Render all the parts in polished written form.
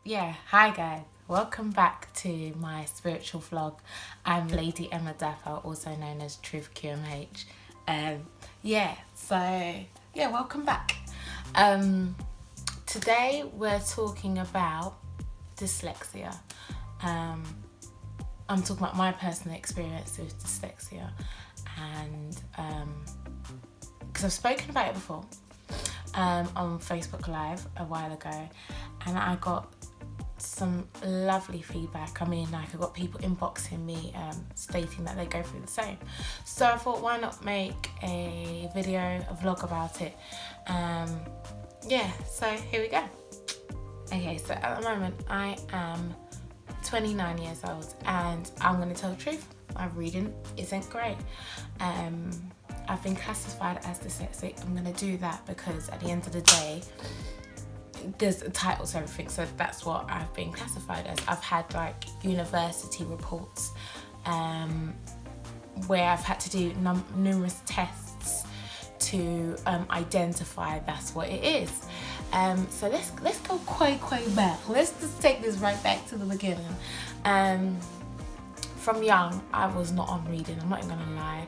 Yeah, hi guys. Welcome back to my spiritual vlog. I'm Lady Emma Dapper, also known as Truth QMH. Welcome back. Today we're talking about dyslexia. I'm talking about my personal experience with dyslexia, and because I've spoken about it before on Facebook Live a while ago, and I got some lovely feedback. I got people inboxing me stating that they go through the same. So I thought, why not make a video, a vlog about it? So here we go. Okay, so at the moment I am 29 years old, and I'm going to tell the truth. My reading isn't great. I've been classified as dyslexic. I'm going to do that because at the end of the day, there's a title to everything, so that's what I've been classified as. I've had like university reports where I've had to do numerous tests to identify that's what it is. So let's go quite back. Let's just take this right back to the beginning. From young, I was not on reading. I'm not even gonna lie.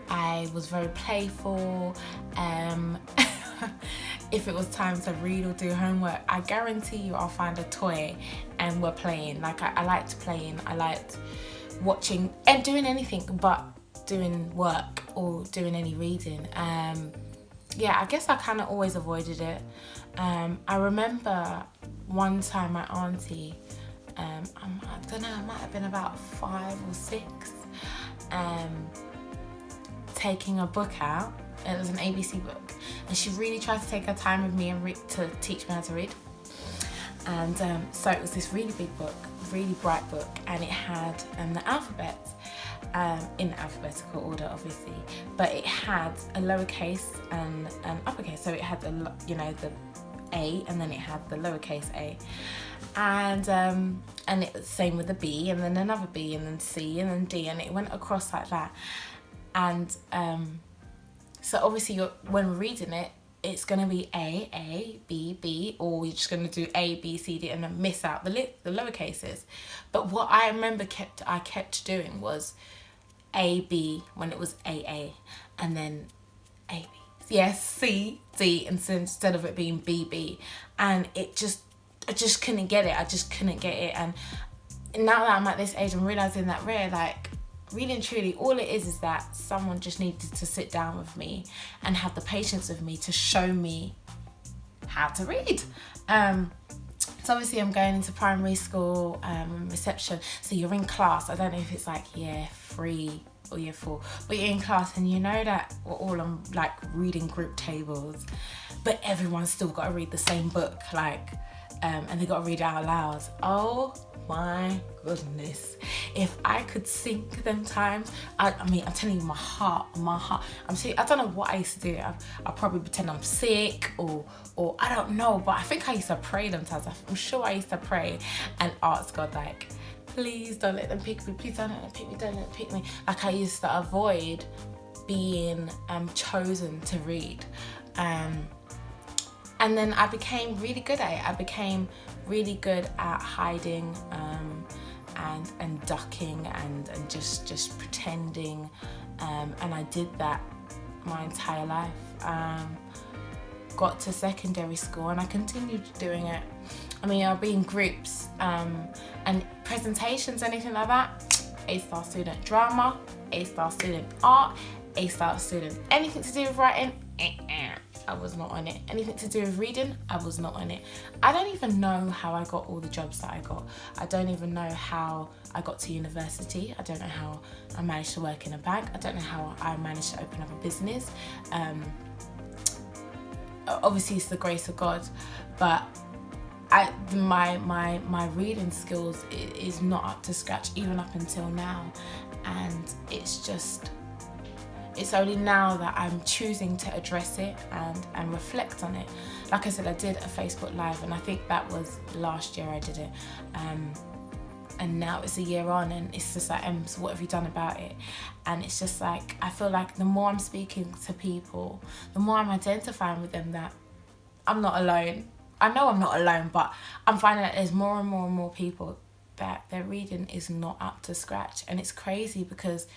I was very playful. If it was time to read or do homework, I guarantee you I'll find a toy and we're playing. Like I liked playing, I liked watching and doing anything but doing work or doing any reading. I guess I kind of always avoided it. I remember one time my auntie, I don't know, I might have been about 5 or 6, taking a book out. It was an ABC book, and she really tried to take her time with me and to teach me how to read. And so it was this really big book, really bright book, and it had the alphabet in alphabetical order, obviously, but it had a lowercase and an uppercase. So it had the A, and then it had the lowercase a, and it was same with the B, and then another B, and then C, and then D, and it went across like that. And so obviously when we're reading it, it's going to be A, B, B, or you're just going to do A, B, C, D, and then miss out the lower cases. But what I remember I kept doing was A, B when it was A, and then A, B. Yes, C, D, and so instead of it being B, B. And I just couldn't get it. I just couldn't get it. And now that I'm at this age, I'm realising that really and truly, all it is that someone just needed to sit down with me and have the patience with me to show me how to read. So obviously I'm going into primary school, reception. So you're in class. I don't know if it's like year 3 or year 4, but you're in class, and you know that we're all on like reading group tables, but everyone's still got to read the same book, and they got to read it out loud. Oh my goodness, if I could sink them times, I'm telling you, my heart, I don't know what I used to do. I'll probably pretend I'm sick, or I don't know, but I think I used to pray them times. I'm sure I used to pray and ask God, like, please don't let them pick me, please don't let them pick me, don't let them pick me. Like, I used to avoid being chosen to read. And then I became really good at it. I became really good at hiding and ducking and just pretending. And I did that my entire life. Got to secondary school and I continued doing it. I'll be in groups and presentations, anything like that. A-star student drama, A-star student art, A-star student anything to do with writing. I was not on it. Anything to do with reading, I was not on it. I don't even know how I got all the jobs that I got. I don't even know how I got to university. I don't know how I managed to work in a bank. I don't know how I managed to open up a business. Obviously it's the grace of God, but my reading skills is not up to scratch even up until now, and it's only now that I'm choosing to address it and reflect on it. Like I said, I did a Facebook Live, and I think that was last year I did it. And now it's a year on, and it's just like, so what have you done about it? And it's just like, I feel like the more I'm speaking to people, the more I'm identifying with them that I'm not alone. I know I'm not alone, but I'm finding that there's more and more and more people that their reading is not up to scratch. And it's crazy because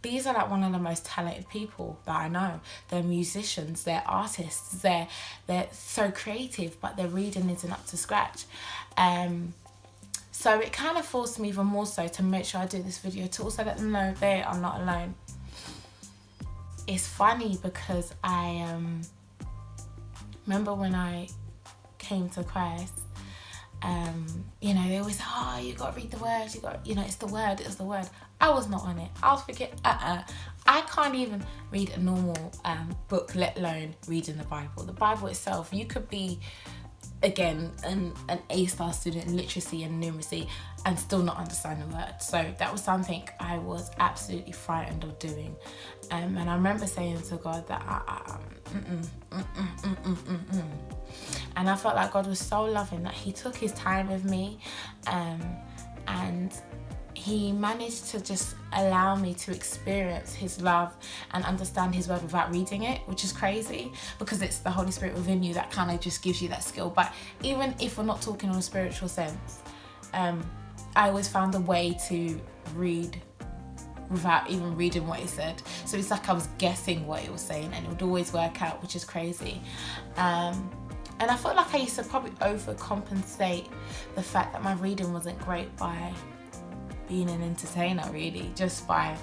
these are like one of the most talented people that I know. They're musicians, they're artists, they're so creative, but their reading isn't up to scratch. So it kind of forced me even more so to make sure I do this video to also let them know they are not alone. It's funny because I remember when I came to Christ, you know, they always say, oh, you got to read the word, it's the word. I was not on it. I was thinking, I can't even read a normal book, let alone reading the Bible. The Bible itself, you could be, again, an A-star student in literacy and numeracy and still not understand the word. So that was something I was absolutely frightened of doing. And I remember saying to God that and I felt like God was so loving that he took his time with me, and he managed to just allow me to experience his love and understand his word without reading it, which is crazy because it's the Holy Spirit within you that kind of just gives you that skill. But even if we're not talking on a spiritual sense, I always found a way to read without even reading what he said. So it's like I was guessing what he was saying and it would always work out, which is crazy. And I felt like I used to probably overcompensate the fact that my reading wasn't great by being an entertainer, really, just by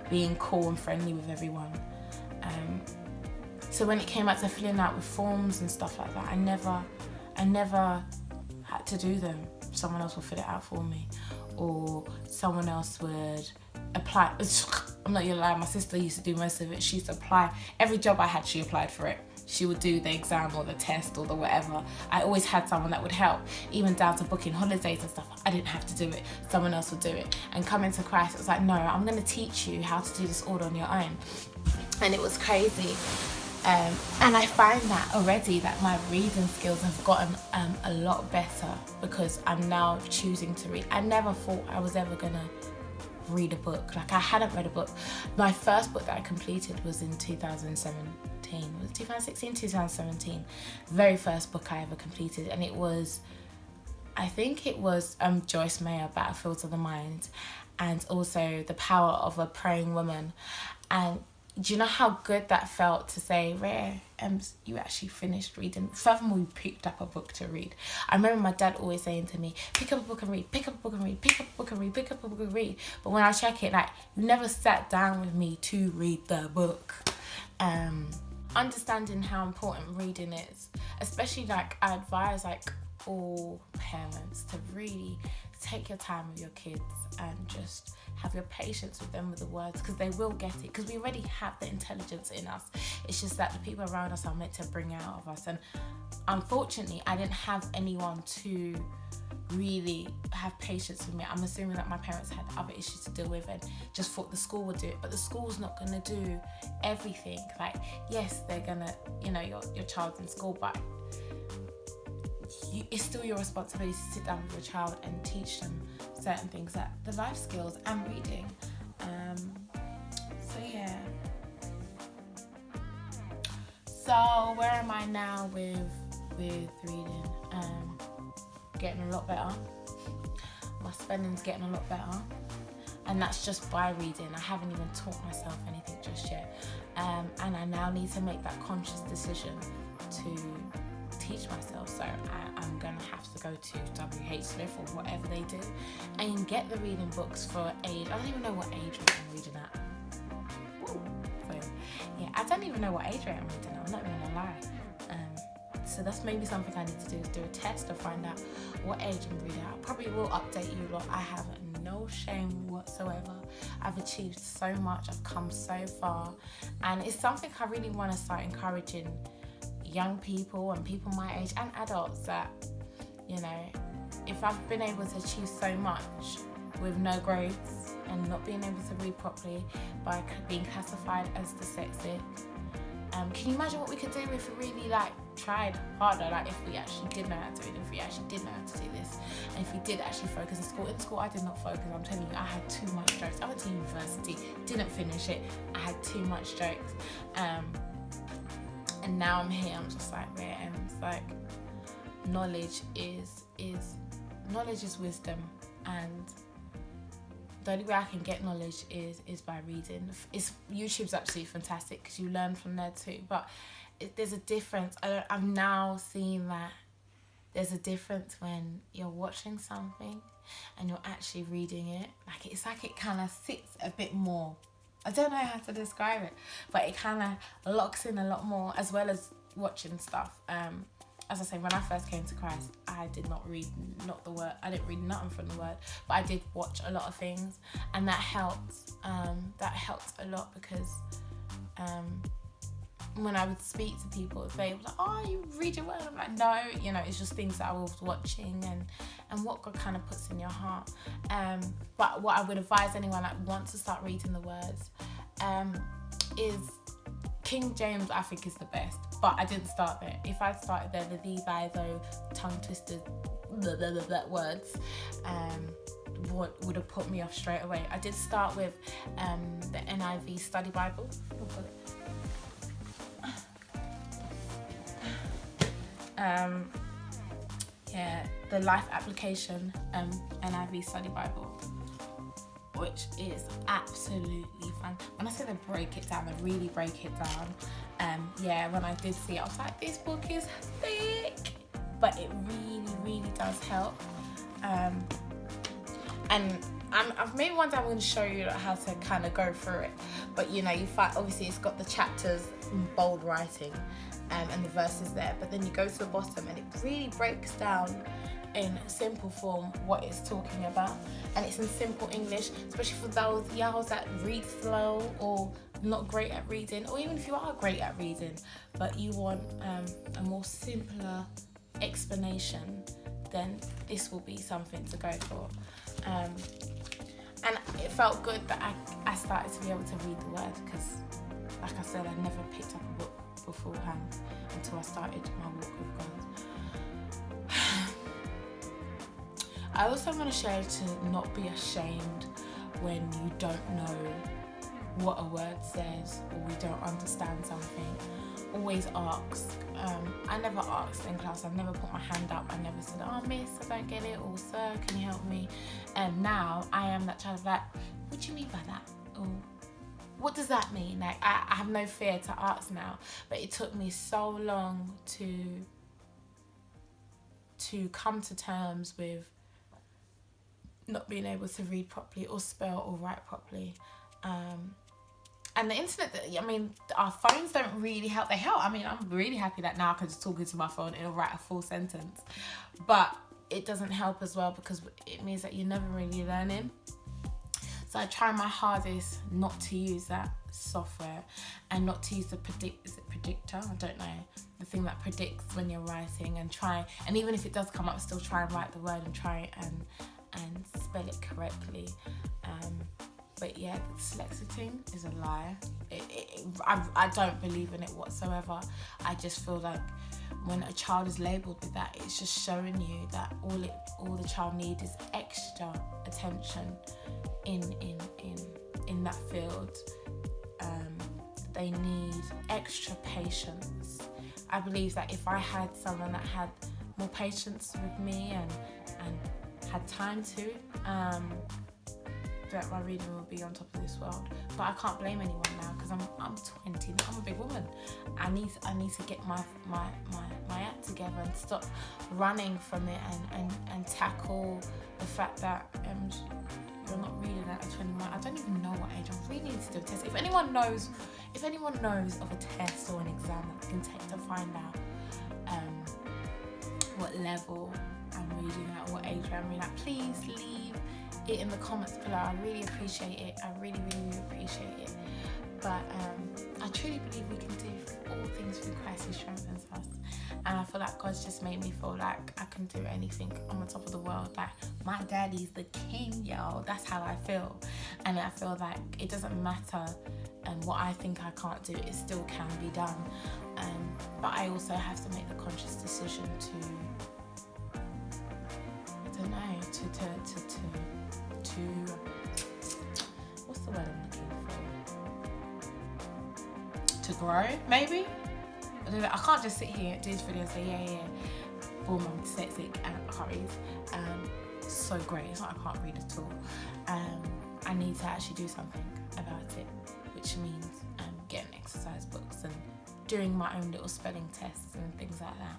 being cool and friendly with everyone. So when it came out to filling out with forms and stuff like that, I never had to do them. Someone else would fill it out for me, or someone else would apply. I'm not gonna lie, my sister used to do most of it. She used to apply. Every job I had, she applied for it. She would do the exam or the test or the whatever. I always had someone that would help, even down to booking holidays and stuff. I didn't have to do it. Someone else would do it. And coming to Christ, it was like, no, I'm going to teach you how to do this all on your own. And it was crazy. And I find that already that my reading skills have gotten a lot better because I'm now choosing to read. I never thought I was ever going to read a book. Like, I hadn't read a book. My first book that I completed was in 2017. Was it 2016, 2017? Very first book I ever completed, and it was, I think it was Joyce Meyer, Battlefields of the Mind, and also The Power of a Praying Woman. And do you know how good that felt to say, Rare, you actually finished reading? Furthermore, we picked up a book to read. I remember my dad always saying to me, pick up a book and read, pick up a book and read, pick up a book and read, pick up a book and read. But when I check it, like, you never sat down with me to read the book. Understanding how important reading is, especially, like, I advise, like, all parents to really take your time with your kids and just have your patience with them with the words, because they will get it, because we already have the intelligence in us. It's just that the people around us are meant to bring out of us. And unfortunately, I didn't have anyone to really have patience with me. I'm assuming that my parents had other issues to deal with and just thought the school would do it, but the school's not going to do everything. Like, yes, they're gonna, your child's in school, but it's still your responsibility to sit down with your child and teach them certain things, that the life skills and reading. So yeah. So where am I now with reading? Getting a lot better. My spending's getting a lot better, and that's just by reading. I haven't even taught myself anything just yet, and I now need to make that conscious decision to teach myself. So I'm gonna have to go to WH Smith or whatever they do and get the reading books for age. I don't even know what age rate I'm reading at. So yeah, I don't even know what age rate I'm reading at. I'm not even gonna lie. So that's maybe something I need to do, is do a test to find out what age I'm reading at. I probably will update you lot. I have no shame whatsoever. I've achieved so much. I've come so far. And it's something I really want to start encouraging young people and people my age and adults, that, if I've been able to achieve so much with no grades and not being able to read properly by being classified as dyslexic, can you imagine what we could do if we really tried harder? Like, if we actually did know how to read, if we actually did know how to do this, and if we did actually focus in school. In school, I did not focus. I'm telling you, I had too much jokes. I went to university, didn't finish it. I had too much jokes. And now I'm here. I'm just like, where? And it's like, knowledge is wisdom, and the only way I can get knowledge is by reading. YouTube's absolutely fantastic because you learn from there too, but there's a difference. I've now seen that there's a difference when you're watching something and you're actually reading it. It's like it kind of sits a bit more. I don't know how to describe it, but it kind of locks in a lot more, as well as watching stuff. As I say, when I first came to Christ, I did not read the word. I didn't read nothing from the word, but I did watch a lot of things, and that helped. That helped a lot because when I would speak to people, they were like, "Oh, you read your word?" I'm like, "No, it's just things that I was watching and what God kind of puts in your heart." But what I would advise anyone that wants to start reading the words is King James. I think is the best, but I didn't start there. If I'd started there, the these, I, though, tongue twisted words would have put me off straight away. I did start with the NIV Study Bible. The Life Application NIV Study Bible, which is absolutely fun. When I say they break it down, they really break it down. When I did see it, I was like, this book is thick, but it really does help. And maybe one day I'm going to show you how to kind of go through it. But you find, obviously it's got the chapters in bold writing and the verses there, but then you go to the bottom and it really breaks down in simple form what it's talking about, and it's in simple English, especially for those y'all that read slow or not great at reading, or even if you are great at reading but you want a more simpler explanation, then this will be something to go for. And it felt good that I started to be able to read the word, because like I said, I never picked up a book beforehand until I started my walk with God. I also want to share to not be ashamed when you don't know what a word says or we don't understand something. Always ask. I never asked in class. I've never put my hand up. I never said, "Oh, miss, I don't get it," or "Sir, can you help me?" And now I am that child like, "What do you mean by that?" Or "What does that mean?" Like I have no fear to ask now, but it took me so long to come to terms with not being able to read properly or spell or write properly. And the internet, our phones don't really help. They help. I'm really happy that now I can just talk into my phone and it'll write a full sentence. But it doesn't help as well, because it means that you're never really learning. So I try my hardest not to use that software and not to use the predictor? I don't know. The thing that predicts when you're writing, and even if it does come up, still try and write the word and try and spell it correctly. But yeah, the dyslexic thing is a lie. I don't believe in it whatsoever. I just feel like when a child is labelled with that, it's just showing you that all the child needs is extra attention in that field. They need extra patience. I believe that if I had someone that had more patience with me and had time to, that my reading will be on top of this world. But I can't blame anyone now, because I'm 20. I'm a big woman. I need to get my act together and stop running from it and tackle the fact that you're not reading at 21. I don't even know what age. I really need to do a test. If anyone knows of a test or an exam that I can take to find out what level I'm reading at or what age I'm reading at, please leave it in the comments below. I really appreciate it. I really appreciate it. But I truly believe we can do all things through Christ who strengthens us. And I feel like God's just made me feel like I can do anything on the top of the world. Like, my daddy's the king, y'all. That's how I feel. And I feel like it doesn't matter what I think I can't do. It still can be done. But I also have to make the conscious decision to, I don't know, to what's the word I'm looking for? To grow, maybe? I can't just sit here and do this video and say, yeah. born I'm dyslexic and I can't read. So great. It's not I can't read at all. I need to actually do something about it, which means getting exercise books and doing my own little spelling tests and things like that.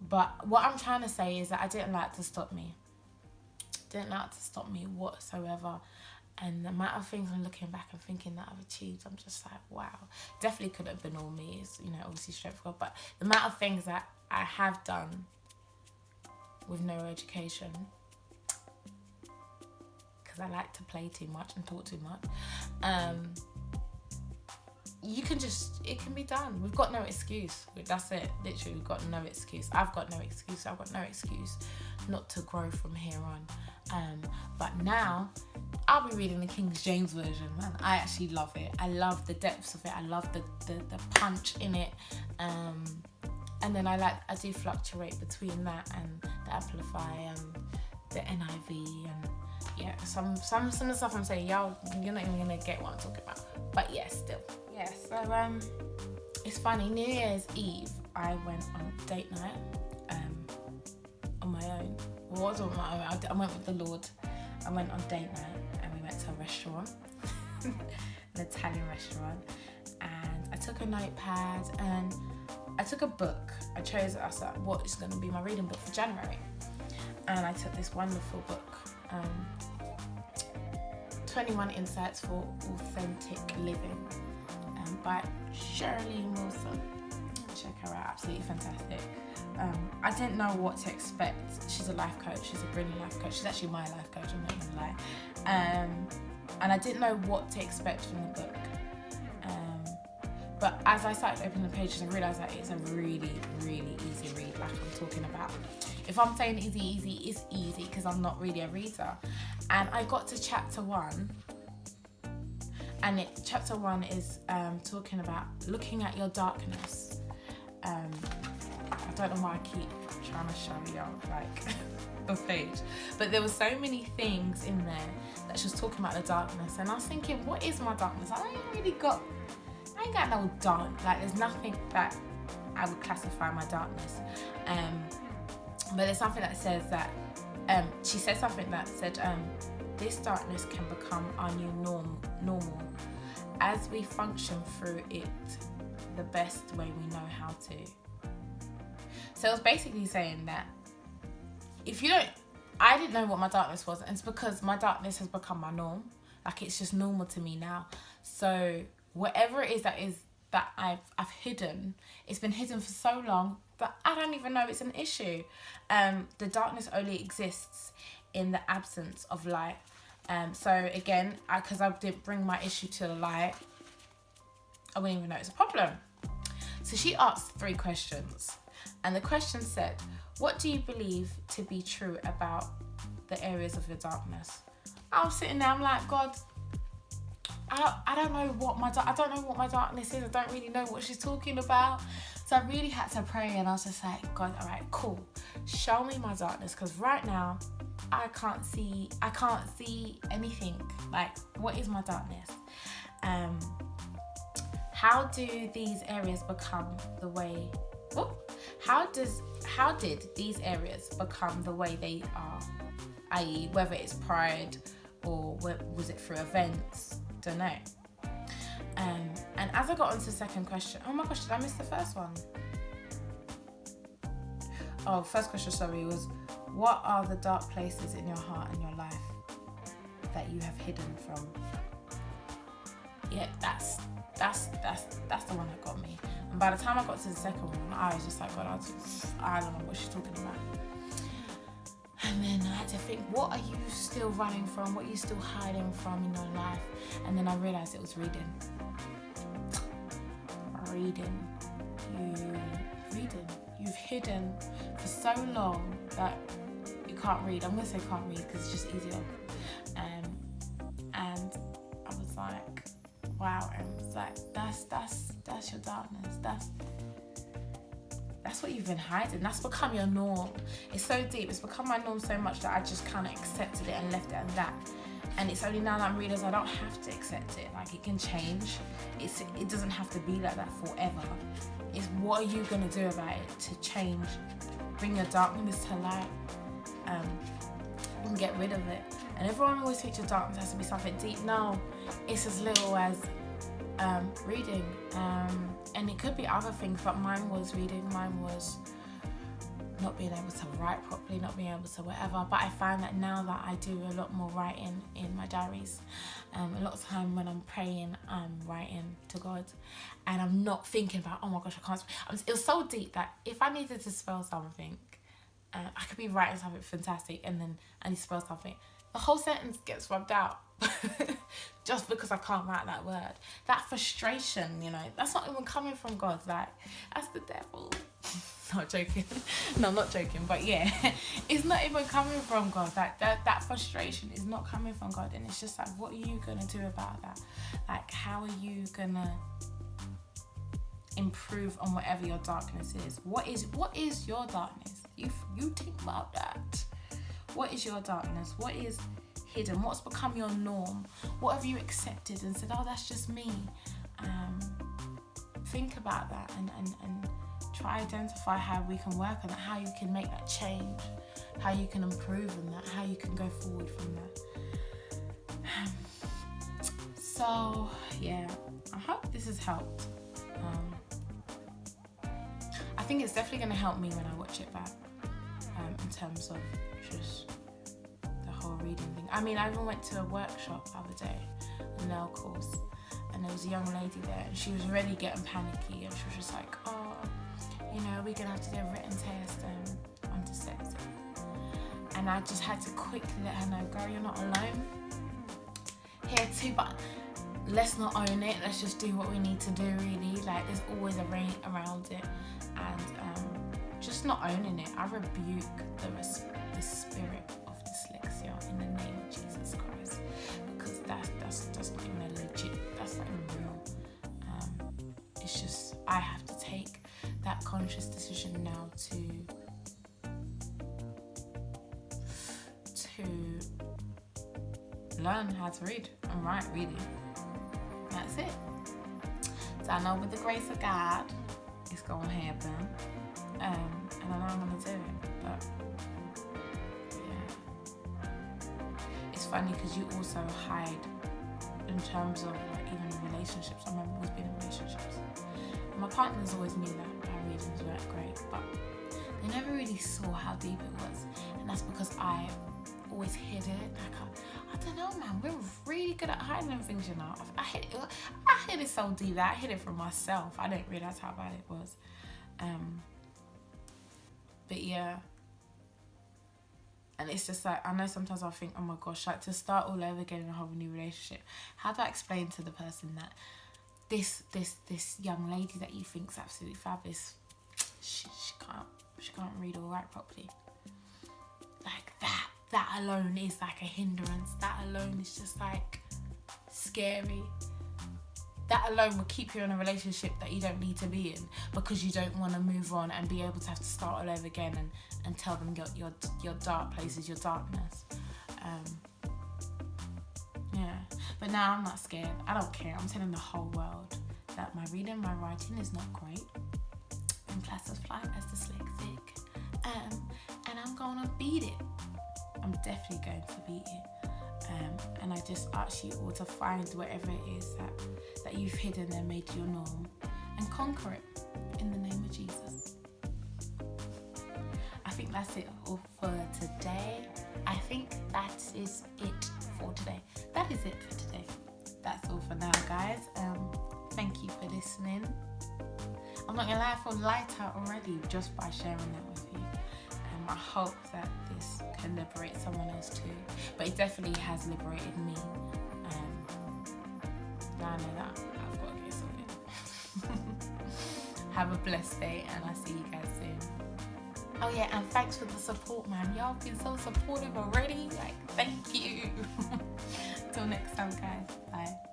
But what I'm trying to say is that I didn't let it to stop me. Didn't let it to stop me whatsoever. And the amount of things I'm looking back and thinking that I've achieved, I'm just like, wow. Definitely could have been all me. It's, obviously straight for God. But the amount of things that I have done with no education, because I like to play too much and talk too much, it can be done. We've got no excuse. That's it. Literally, we've got no excuse. I've got no excuse. I've got no excuse not to grow from here on. But now, I'll be reading the King James Version, man. I actually love it. I love the depths of it. I love the punch in it. And then I do fluctuate between that and the Amplify and the NIV and yeah, some of the stuff I'm saying, y'all, you're not even gonna get what I'm talking about. But yeah, still. Yeah, so it's funny, New Year's Eve I went on date night on my own. Well, it wasn't on my own, I went with the Lord. I went on date night and we went to a restaurant, an Italian restaurant, and I took a notepad and I took a book. I chose what is going to be my reading book for January, and I took this wonderful book, 21 Insights for Authentic Living, by Shirley Wilson. Check her out, absolutely fantastic. I didn't know what to expect. She's a life coach. She's a brilliant life coach. She's actually my life coach, I'm not gonna lie. And I didn't know what to expect from the book. But as I started opening the pages, I realised that it's a really, really easy read, like I'm talking about. If I'm saying easy, it's easy because I'm not really a reader. And I got to chapter 1, and chapter 1 is talking about looking at your darkness. I don't know why I keep trying to show y'all like the page, but there were so many things in there that she was talking about the darkness, and I was thinking, what is my darkness? I ain't got no dark, like there's nothing that I would classify my darkness. But there's something that says that she said something that said this darkness can become our new normal as we function through it the best way we know how to. So it was basically saying that I didn't know what my darkness was, and it's because my darkness has become my norm. Like it's just normal to me now. So whatever it is that I've hidden, it's been hidden for so long that I don't even know it's an issue. The darkness only exists in the absence of light. So again, because I didn't bring my issue to the light, I wouldn't even know it's a problem. So she asked 3 questions. And the question said, what do you believe to be true about the areas of your darkness? I was sitting there, I'm like, God, I don't know what my darkness is. I don't really know what she's talking about. So I really had to pray, and I was just like, God, all right, cool. Show me my darkness, because right now I can't see anything. Like, what is my darkness? How do these areas become the way? How did these areas become the way they are? I.e., whether it's pride or was it through events? Don't know. And as I got on to the second question, oh my gosh, did I miss the first one? Oh, first question, sorry, was what are the dark places in your heart and your life that you have hidden from? Yeah, that's the one that got me. And by the time I got to the second one, I was just like, God, I don't know what she's talking about. And then I had to think, what are you still running from? What are you still hiding from in your life? And then I realised it was reading. You've hidden for so long that you can't read. I'm going to say can't read because it's just easier. And I was like, wow. And it was like, that's your darkness. That's what you've been hiding. That's become your norm. It's so deep. It's become my norm so much that I just kind of accepted it and left it at that. And it's only now that I'm realising I don't have to accept it. Like, it can change. It doesn't have to be like that forever. It's what are you going to do about it to change, bring your darkness to light, and get rid of it. And everyone always thinks your darkness has to be something deep. No, it's as little as reading, and it could be other things, but mine was reading. Mine was not being able to write properly, not being able to whatever. But I find that now that I do a lot more writing in my diaries, a lot of time when I'm praying, I'm writing to God, and I'm not thinking about, oh my gosh, I can't spell. It was so deep that if I needed to spell something, I could be writing something fantastic and then I need to spell something, the whole sentence gets rubbed out just because I can't write that word. That frustration, that's not even coming from God. Like, that's the devil. Not joking. No, I'm not joking. But yeah, it's not even coming from God. Like, that frustration is not coming from God. And it's just like, what are you going to do about that? Like, how are you going to improve on whatever your darkness is? What is your darkness? You think about that. What is your darkness? What is hidden? What's become your norm? What have you accepted and said, oh, that's just me? Think about that and try identify how we can work on that, how you can make that change, how you can improve on that, how you can go forward from that. So yeah, I hope this has helped. I think it's definitely going to help me when I watch it back, in terms of just the whole reading thing. I mean, I even went to a workshop the other day, a nail course, and there was a young lady there, and she was already getting panicky, and she was just like, oh, we're going to have to do a written test, I'm dyslexic. And I just had to quickly let her know, girl, you're not alone here too, but let's not own it. Let's just do what we need to do, really. Like, there's always a way around it, and just not owning it. I rebuke the spirit of dyslexia in the name of Jesus Christ, because that's not even a legit. That's not even real. It's just I have to take that conscious decision now to learn how to read and write reading. That's it. So I know with the grace of God, it's going to happen. And I know I'm going to do it. But yeah. It's funny because you also hide in terms of like even in relationships. I remember always being in relationships. My partners always knew that my readings weren't great, but they never really saw how deep it was. And that's because I always hid it. Like, I don't know, man. We're really good at hiding things, I hid it so deep that I hid it from myself. I didn't realise how bad it was. But yeah. And it's just like, I know sometimes I'll think, oh my gosh, like to start all over again in a whole new relationship. How do I explain to the person that this young lady that you think's absolutely fabulous, she can't read or write properly? Like that alone is like a hindrance. That alone is just like scary. That alone will keep you in a relationship that you don't need to be in, because you don't want to move on and be able to have to start all over again and tell them your dark places, your darkness. Yeah, but now I'm not scared. I don't care. I'm telling the whole world that my reading, my writing is not great. I'm classified as dyslexic, and I'm gonna beat it. I'm definitely going to beat it. And I just ask you all to find whatever it is that you've hidden and made your norm, and conquer it in the name of Jesus. I think that's it all for today. I think that is it for today. That is it for today. That's all for now, guys. Thank you for listening. I'm not gonna lie, I feel lighter already just by sharing that with you. I hope that this can liberate someone else too. But it definitely has liberated me. Now I know that I've got to get sorted. Have a blessed day, and I'll see you guys soon. Oh yeah, and thanks for the support, man. Y'all been so supportive already. Like, thank you. Till next time, guys. Bye.